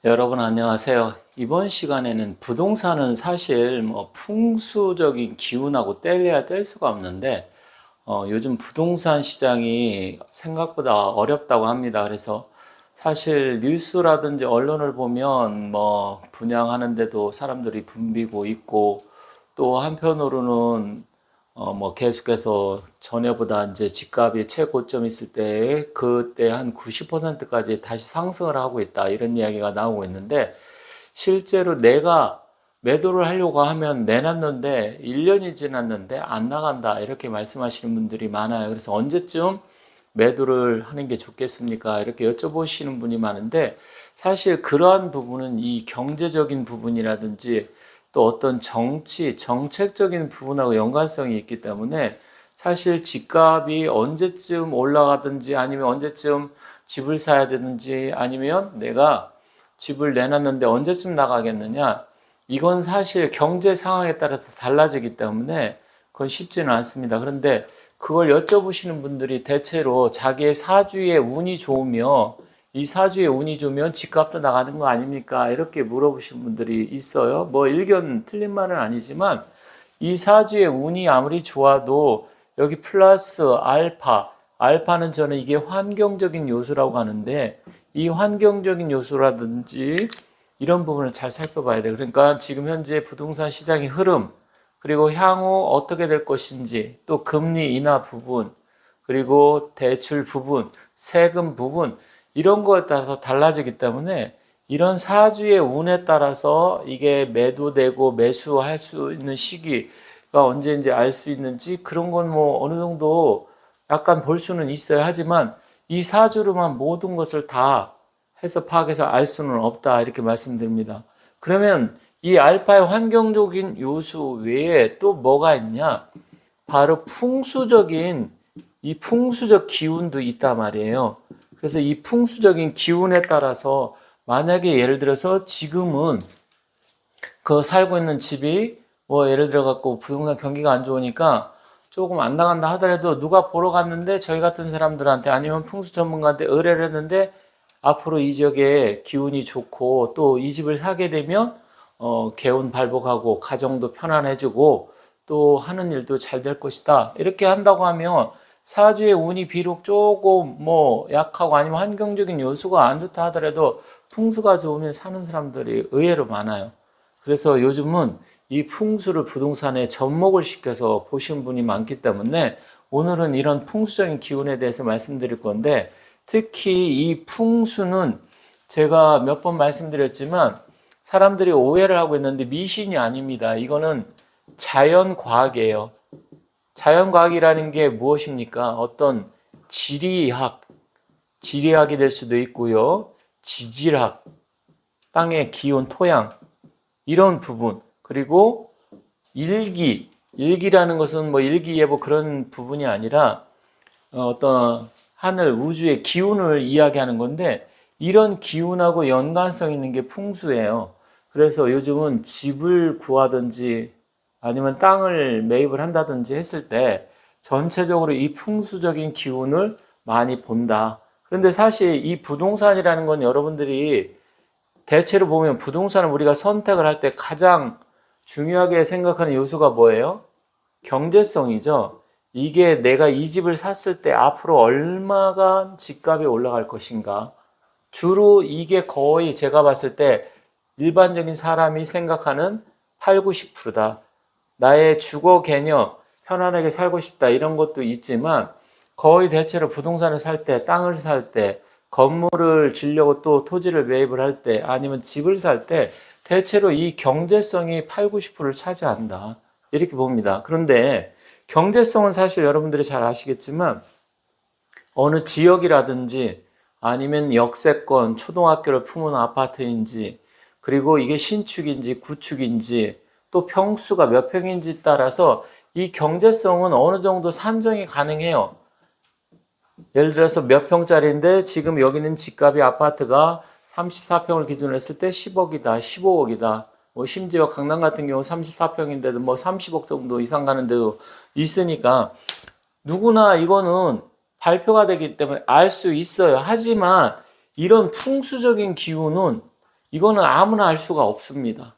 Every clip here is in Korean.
여러분 안녕하세요. 이번 시간에는 부동산은 사실 풍수적인 기운하고 뗄래야 뗄 수가 없는데 요즘 부동산 시장이 생각보다 어렵다고 합니다. 그래서 사실 뉴스라든지 언론을 보면 분양하는데도 사람들이 붐비고 있고, 또 한편으로는 계속해서 전에보다 이제 집값이 최고점 있을 때 그때 한 90%까지 다시 상승을 하고 있다, 이런 이야기가 나오고 있는데, 실제로 내가 매도를 하려고 하면 내놨는데 1년이 지났는데 안 나간다, 이렇게 말씀하시는 분들이 많아요. 그래서 언제쯤 매도를 하는 게 좋겠습니까, 이렇게 여쭤보시는 분이 많은데, 사실 그러한 부분은 이 경제적인 부분이라든지 또 어떤 정책적인 부분하고 연관성이 있기 때문에, 사실 집값이 언제쯤 올라가든지 아니면 언제쯤 집을 사야 되는지, 아니면 내가 집을 내놨는데 언제쯤 나가겠느냐, 이건 사실 경제 상황에 따라서 달라지기 때문에 그건 쉽지는 않습니다. 그런데 그걸 여쭤보시는 분들이 대체로 자기의 사주의 운이 좋으며, 이 사주의 운이 좋으면 집값도 나가는 거 아닙니까, 이렇게 물어보시는 분들이 있어요. 일견 틀린 말은 아니지만, 이 사주의 운이 아무리 좋아도 여기 플러스 알파는 저는 이게 환경적인 요소라고 하는데, 이 환경적인 요소라든지 이런 부분을 잘 살펴봐야 돼요. 그러니까 지금 현재 부동산 시장의 흐름, 그리고 향후 어떻게 될 것인지, 또 금리 인하 부분, 그리고 대출 부분, 세금 부분, 이런 거에 따라서 달라지기 때문에, 이런 사주의 운에 따라서 이게 매도되고 매수할 수 있는 시기가 언제인지 알 수 있는지, 그런 건 어느 정도 약간 볼 수는 있어야 하지만, 이 사주로만 모든 것을 다 해서 파악해서 알 수는 없다, 이렇게 말씀드립니다. 그러면 이 알파의 환경적인 요소 외에 또 뭐가 있냐? 바로 이 풍수적 기운도 있단 말이에요. 그래서 이 풍수적인 기운에 따라서, 만약에 예를 들어서 지금은 그 살고 있는 집이 예를 들어 갖고 부동산 경기가 안 좋으니까 조금 안 나간다 하더라도, 누가 보러 갔는데 저희 같은 사람들한테 아니면 풍수 전문가한테 의뢰를 했는데, 앞으로 이 지역에 기운이 좋고 또 이 집을 사게 되면 개운 발복하고 가정도 편안해지고 또 하는 일도 잘 될 것이다, 이렇게 한다고 하면, 사주의 운이 비록 조금 약하고 아니면 환경적인 요소가 안 좋다 하더라도 풍수가 좋으면 사는 사람들이 의외로 많아요. 그래서 요즘은 이 풍수를 부동산에 접목을 시켜서 보신 분이 많기 때문에, 오늘은 이런 풍수적인 기운에 대해서 말씀드릴 건데, 특히 이 풍수는 제가 몇 번 말씀드렸지만 사람들이 오해를 하고 있는데, 미신이 아닙니다. 이거는 자연과학이에요. 자연과학이라는 게 무엇입니까? 어떤 지리학이 될 수도 있고요, 지질학, 땅의 기온, 토양, 이런 부분, 그리고 일기라는 것은 일기예보 그런 부분이 아니라 어떤 하늘, 우주의 기운을 이야기하는 건데, 이런 기운하고 연관성 있는 게 풍수예요. 그래서 요즘은 집을 구하든지 아니면 땅을 매입을 한다든지 했을 때 전체적으로 이 풍수적인 기운을 많이 본다. 그런데 사실 이 부동산이라는 건, 여러분들이 대체로 보면 부동산을 우리가 선택을 할 때 가장 중요하게 생각하는 요소가 뭐예요? 경제성이죠. 이게 내가 이 집을 샀을 때 앞으로 얼마가 집값이 올라갈 것인가. 주로 이게 거의 제가 봤을 때 일반적인 사람이 생각하는 8, 90%다. 나의 주거 개념, 편안하게 살고 싶다, 이런 것도 있지만, 거의 대체로 부동산을 살 때, 땅을 살 때, 건물을 지려고 또 토지를 매입을 할 때, 아니면 집을 살 때 대체로 이 경제성이 8, 90%를 차지한다, 이렇게 봅니다. 그런데 경제성은 사실 여러분들이 잘 아시겠지만, 어느 지역이라든지 아니면 역세권, 초등학교를 품은 아파트인지, 그리고 이게 신축인지 구축인지, 또 평수가 몇 평인지 따라서 이 경제성은 어느 정도 산정이 가능해요. 예를 들어서 몇 평짜리인데 지금 여기는 집값이, 아파트가 34평을 기준으로 했을 때 10억이다, 15억이다. 심지어 강남 같은 경우 34평인데도 30억 정도 이상 가는 데도 있으니까, 누구나 이거는 발표가 되기 때문에 알 수 있어요. 하지만 이런 풍수적인 기운은 이거는 아무나 알 수가 없습니다.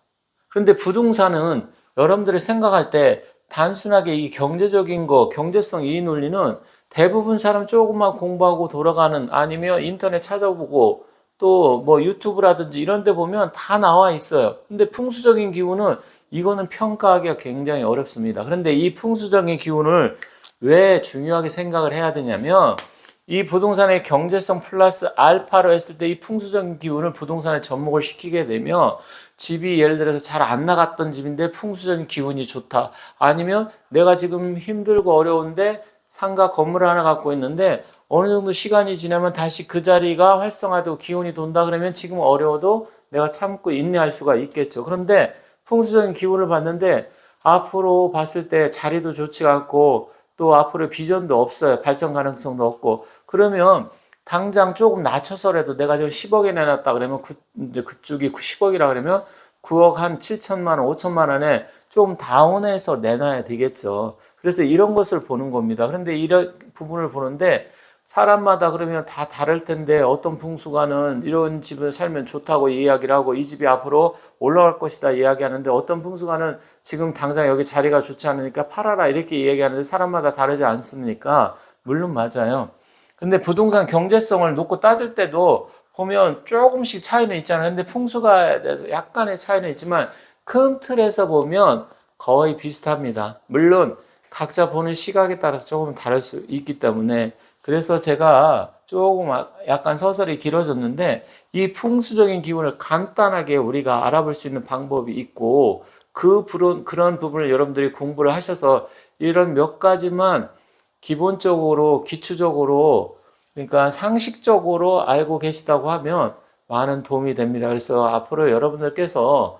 그런데 부동산은 여러분들이 생각할 때 단순하게 이 경제적인 거, 경제성 이 논리는 대부분 사람 조금만 공부하고 돌아가는, 아니면 인터넷 찾아보고 또 뭐 유튜브라든지 이런 데 보면 다 나와 있어요. 근데 풍수적인 기운은 이거는 평가하기가 굉장히 어렵습니다. 그런데 이 풍수적인 기운을 왜 중요하게 생각을 해야 되냐면, 이 부동산의 경제성 플러스 알파로 했을 때 이 풍수적인 기운을 부동산에 접목을 시키게 되면, 집이 예를 들어서 잘 안 나갔던 집인데 풍수적인 기운이 좋다. 아니면 내가 지금 힘들고 어려운데 상가 건물을 하나 갖고 있는데 어느 정도 시간이 지나면 다시 그 자리가 활성화되고 기운이 돈다 그러면 지금 어려워도 내가 참고 인내할 수가 있겠죠. 그런데 풍수적인 기운을 봤는데 앞으로 봤을 때 자리도 좋지가 않고 또 앞으로 비전도 없어요. 발전 가능성도 없고. 그러면 당장 조금 낮춰서라도 내가 지금 10억에 내놨다 그러면 이제 그쪽이 10억이라 그러면 9억 한 7천만 원, 5천만 원에 좀 다운해서 내놔야 되겠죠. 그래서 이런 것을 보는 겁니다. 그런데 이런 부분을 보는데 사람마다 그러면 다 다를 텐데, 어떤 풍수가는 이런 집을 살면 좋다고 이야기를 하고 이 집이 앞으로 올라갈 것이다 이야기하는데, 어떤 풍수가는 지금 당장 여기 자리가 좋지 않으니까 팔아라 이렇게 이야기하는데, 사람마다 다르지 않습니까? 물론 맞아요. 근데 부동산 경제성을 놓고 따질 때도 보면 조금씩 차이는 있잖아요. 근데 풍수가에 대해서 약간의 차이는 있지만 큰 틀에서 보면 거의 비슷합니다. 물론 각자 보는 시각에 따라서 조금 다를 수 있기 때문에, 그래서 제가 조금 약간 서설이 길어졌는데, 이 풍수적인 기운을 간단하게 우리가 알아볼 수 있는 방법이 있고, 그런 부분을 여러분들이 공부를 하셔서 이런 몇 가지만 기본적으로, 기초적으로, 그러니까 상식적으로 알고 계시다고 하면 많은 도움이 됩니다. 그래서 앞으로 여러분들께서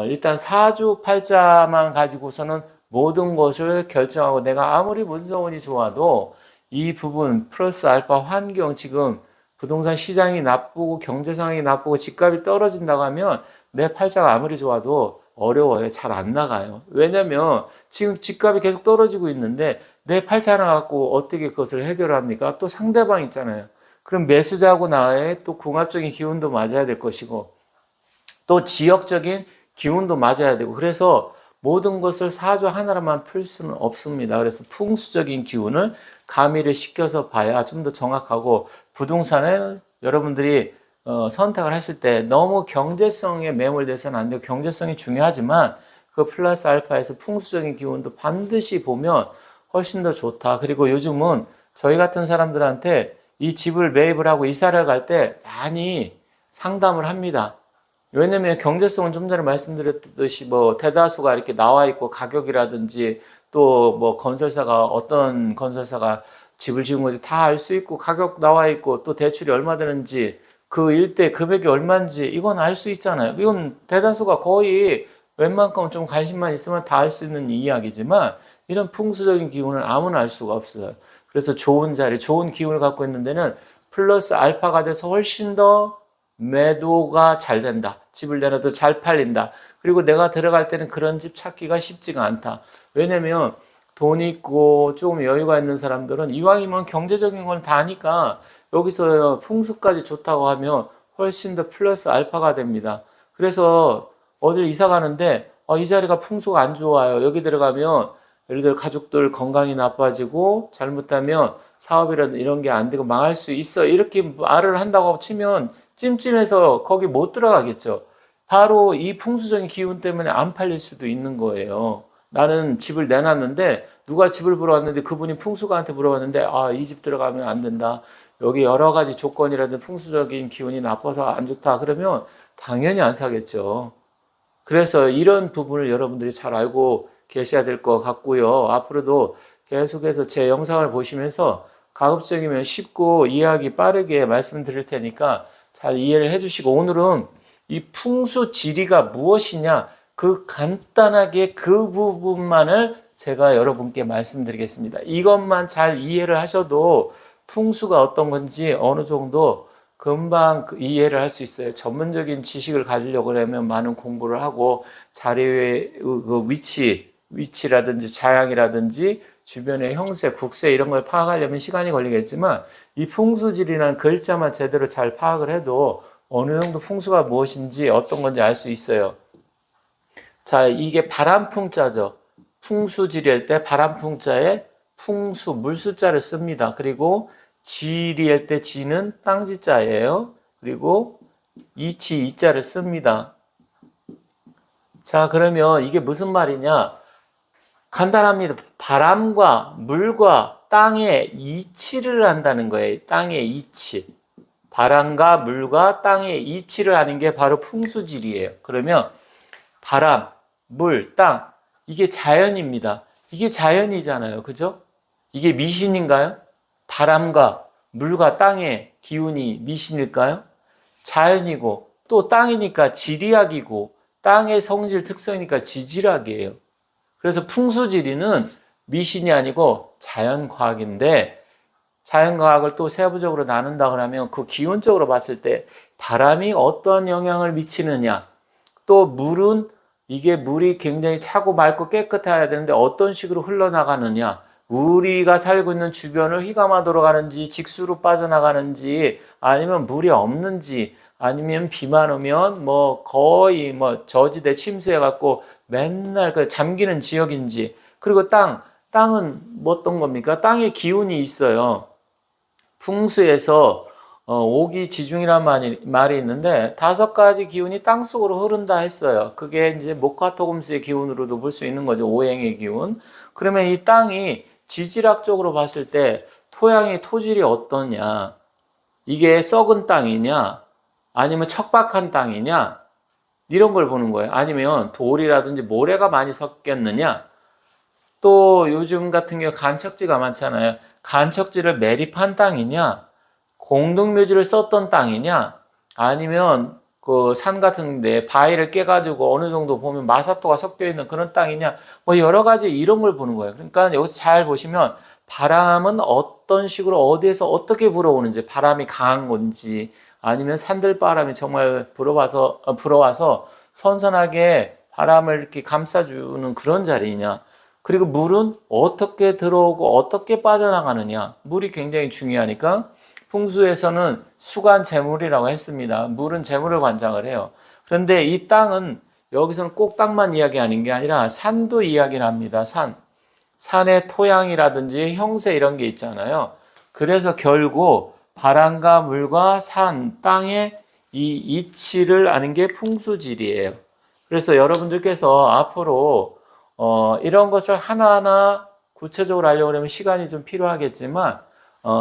일단 사주팔자만 가지고서는 모든 것을 결정하고, 내가 아무리 문서운이 좋아도 이 부분 플러스 알파 환경, 지금 부동산 시장이 나쁘고 경제 상황이 나쁘고 집값이 떨어진다고 하면 내 팔자가 아무리 좋아도 어려워요. 잘 안 나가요. 왜냐면 지금 집값이 계속 떨어지고 있는데 내 팔자 하나 갖고 어떻게 그것을 해결합니까? 또 상대방 있잖아요. 그럼 매수자하고 나의 또 궁합적인 기운도 맞아야 될 것이고, 또 지역적인 기운도 맞아야 되고, 그래서 모든 것을 사주 하나로만 풀 수는 없습니다. 그래서 풍수적인 기운을 가미를 시켜서 봐야 좀 더 정확하고, 부동산을 여러분들이 선택을 하실 때 너무 경제성에 매몰돼서는 안 되고, 경제성이 중요하지만 그 플러스 알파에서 풍수적인 기운도 반드시 보면 훨씬 더 좋다. 그리고 요즘은 저희 같은 사람들한테 이 집을 매입을 하고 이사를 갈 때 많이 상담을 합니다. 왜냐면 경제성은 좀 전에 말씀드렸듯이 뭐 대다수가 이렇게 나와 있고, 가격이라든지 또 뭐 건설사가 어떤 건설사가 집을 지은 건지 다 알 수 있고, 가격 나와 있고, 또 대출이 얼마 되는지, 그 일대 금액이 얼마인지 이건 알 수 있잖아요. 이건 대다수가 거의 웬만큼 좀 관심만 있으면 다 알 수 있는 이야기지만, 이런 풍수적인 기운을 아무나 알 수가 없어요. 그래서 좋은 자리, 좋은 기운을 갖고 있는 데는 플러스 알파가 돼서 훨씬 더 매도가 잘 된다. 집을 내놔도 잘 팔린다. 그리고 내가 들어갈 때는 그런 집 찾기가 쉽지가 않다. 왜냐면 돈 있고 조금 여유가 있는 사람들은 이왕이면 경제적인 걸 다 아니까 여기서 풍수까지 좋다고 하면 훨씬 더 플러스 알파가 됩니다. 그래서 어딜 이사 가는데 이 자리가 풍수가 안 좋아요. 여기 들어가면 예를 들어 가족들 건강이 나빠지고 잘못하면 사업이라든 이런 게 안 되고 망할 수 있어. 이렇게 말을 한다고 치면 찜찜해서 거기 못 들어가겠죠. 바로 이 풍수적인 기운 때문에 안 팔릴 수도 있는 거예요. 나는 집을 내놨는데 누가 집을 보러 왔는데 그분이 풍수가한테 물어봤는데, 이 집 들어가면 안 된다. 여기 여러 가지 조건이라든 풍수적인 기운이 나빠서 안 좋다. 그러면 당연히 안 사겠죠. 그래서 이런 부분을 여러분들이 잘 알고 계셔야 될 것 같고요. 앞으로도 계속해서 제 영상을 보시면서 가급적이면 쉽고 이해하기 빠르게 말씀드릴 테니까 잘 이해를 해주시고, 오늘은 이 풍수 지리가 무엇이냐, 그 간단하게 그 부분만을 제가 여러분께 말씀드리겠습니다. 이것만 잘 이해를 하셔도 풍수가 어떤 건지 어느 정도 금방 이해를 할 수 있어요. 전문적인 지식을 가지려고 하면 많은 공부를 하고, 자리의 그 위치라든지 자양이라든지 주변의 형세, 국세 이런 걸 파악하려면 시간이 걸리겠지만, 이 풍수지리라는 글자만 제대로 잘 파악을 해도 어느 정도 풍수가 무엇인지 어떤 건지 알 수 있어요. 자, 이게 바람풍자죠. 풍수지리할 때 바람풍자에 풍수, 물수자를 씁니다. 그리고 지리할 때 지는 땅지자예요. 그리고 이치, 이자를 씁니다. 자, 그러면 이게 무슨 말이냐? 간단합니다. 바람과 물과 땅의 이치를 한다는 거예요. 땅의 이치. 바람과 물과 땅의 이치를 하는 게 바로 풍수지리예요. 그러면 바람, 물, 땅, 이게 자연입니다. 이게 자연이잖아요. 그죠? 이게 미신인가요? 바람과 물과 땅의 기운이 미신일까요? 자연이고 또 땅이니까 지리학이고 땅의 성질 특성이니까 지질학이에요. 그래서 풍수지리는 미신이 아니고 자연과학인데 자연과학을 또 세부적으로 나눈다 그러면 그 기운적으로 봤을 때 바람이 어떤 영향을 미치느냐, 또 물은 이게 물이 굉장히 차고 맑고 깨끗해야 되는데 어떤 식으로 흘러나가느냐, 우리가 살고 있는 주변을 휘감아 돌아가는지 직수로 빠져나가는지 아니면 물이 없는지 아니면 비만 오면 뭐 거의 뭐 저지대 침수해갖고 맨날 그 잠기는 지역인지, 그리고 땅은 뭐 어떤 겁니까? 땅에 기운이 있어요. 풍수에서 오기지중이란 말이 있는데 5가지 기운이 땅속으로 흐른다 했어요. 그게 이제 목화토금수의 기운으로도 볼 수 있는 거죠. 오행의 기운. 그러면 이 땅이 지질학적으로 봤을 때 토양의 토질이 어떠냐? 이게 썩은 땅이냐? 아니면 척박한 땅이냐? 이런 걸 보는 거예요. 아니면 돌이라든지 모래가 많이 섞였느냐? 또 요즘 같은 경우 간척지가 많잖아요. 간척지를 매립한 땅이냐, 공동묘지를 썼던 땅이냐, 아니면 그 산 같은 데 바위를 깨가지고 어느 정도 보면 마사토가 섞여 있는 그런 땅이냐, 뭐 여러 가지 이런 걸 보는 거예요. 그러니까 여기서 잘 보시면 바람은 어떤 식으로 어디에서 어떻게 불어오는지, 바람이 강한 건지 아니면 산들바람이 정말 불어와서 선선하게 바람을 이렇게 감싸주는 그런 자리냐, 그리고 물은 어떻게 들어오고 어떻게 빠져나가느냐, 물이 굉장히 중요하니까 풍수에서는 수간 재물이라고 했습니다. 물은 재물을 관장을 해요. 그런데 이 땅은 여기서는 꼭 땅만 이야기하는 게 아니라 산도 이야기를 합니다. 산의 토양이라든지 형세 이런 게 있잖아요. 그래서 결국 바람과 물과 산, 땅의 이 이치를 아는 게 풍수지리예요. 그래서 여러분들께서 앞으로 이런 것을 하나하나 구체적으로 알려고 하면 시간이 좀 필요하겠지만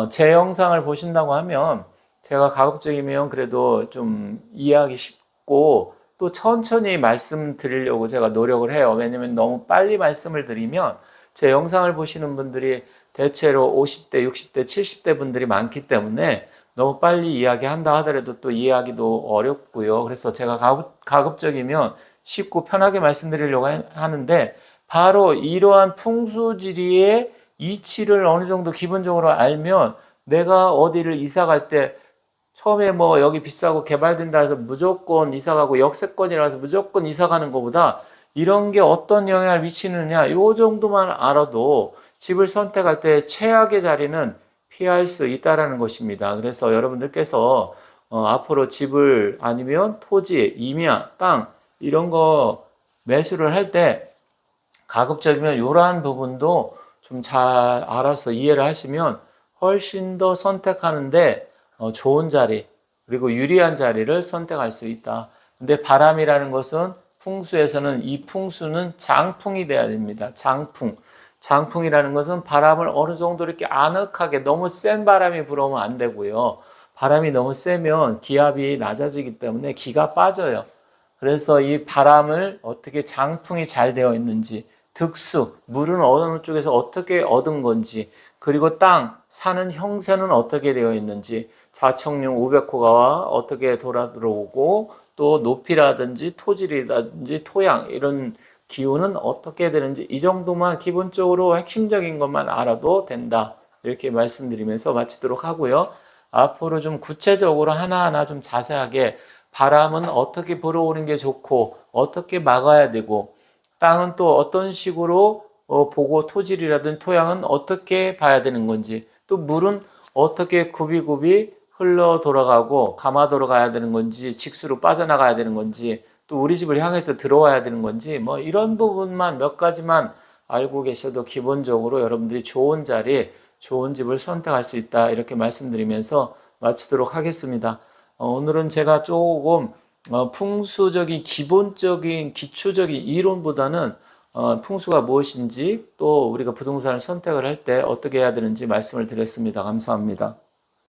제 영상을 보신다고 하면 제가 가급적이면 그래도 좀 이해하기 쉽고 또 천천히 말씀드리려고 제가 노력을 해요. 왜냐면 너무 빨리 말씀을 드리면 제 영상을 보시는 분들이 대체로 50대, 60대, 70대 분들이 많기 때문에 너무 빨리 이야기한다 하더라도 또 이해하기도 어렵고요. 그래서 제가 가급적이면 쉽고 편하게 말씀드리려고 하는데 바로 이러한 풍수지리의 이치를 어느 정도 기본적으로 알면 내가 어디를 이사 갈 때 처음에 뭐 여기 비싸고 개발된다 해서 무조건 이사 가고 역세권이라서 무조건 이사 가는 것보다 이런 게 어떤 영향을 미치느냐 요 정도만 알아도 집을 선택할 때 최악의 자리는 피할 수 있다라는 것입니다. 그래서 여러분들께서 앞으로 집을 아니면 토지, 임야, 땅 이런 거 매수를 할 때 가급적이면 이러한 부분도 좀 잘 알아서 이해를 하시면 훨씬 더 선택하는데 좋은 자리 그리고 유리한 자리를 선택할 수 있다. 근데 바람이라는 것은 풍수에서는 이 풍수는 장풍이 돼야 됩니다. 장풍이라는 것은 바람을 어느 정도 이렇게 아늑하게 너무 센 바람이 불어오면 안 되고요. 바람이 너무 세면 기압이 낮아지기 때문에 기가 빠져요. 그래서 이 바람을 어떻게 장풍이 잘 되어 있는지, 득수, 물은 어느 쪽에서 어떻게 얻은 건지, 그리고 산은 형세는 어떻게 되어 있는지, 자청룡 우백호가 어떻게 돌아 들어오고 또 높이라든지 토질이라든지 토양 이런 기운은 어떻게 되는지 이 정도만 기본적으로 핵심적인 것만 알아도 된다. 이렇게 말씀드리면서 마치도록 하고요. 앞으로 좀 구체적으로 하나하나 좀 자세하게 바람은 어떻게 불어오는 게 좋고 어떻게 막아야 되고 땅은 또 어떤 식으로 보고 토질이라든 토양은 어떻게 봐야 되는 건지 또 물은 어떻게 굽이굽이 흘러 돌아가고 가마도로 가야 되는 건지 직수로 빠져나가야 되는 건지 또 우리 집을 향해서 들어와야 되는 건지 뭐 이런 부분만 몇 가지만 알고 계셔도 기본적으로 여러분들이 좋은 자리, 좋은 집을 선택할 수 있다 이렇게 말씀드리면서 마치도록 하겠습니다. 오늘은 제가 조금 풍수적인 기본적인 기초적인 이론보다는 풍수가 무엇인지 또 우리가 부동산을 선택을 할 때 어떻게 해야 되는지 말씀을 드렸습니다. 감사합니다.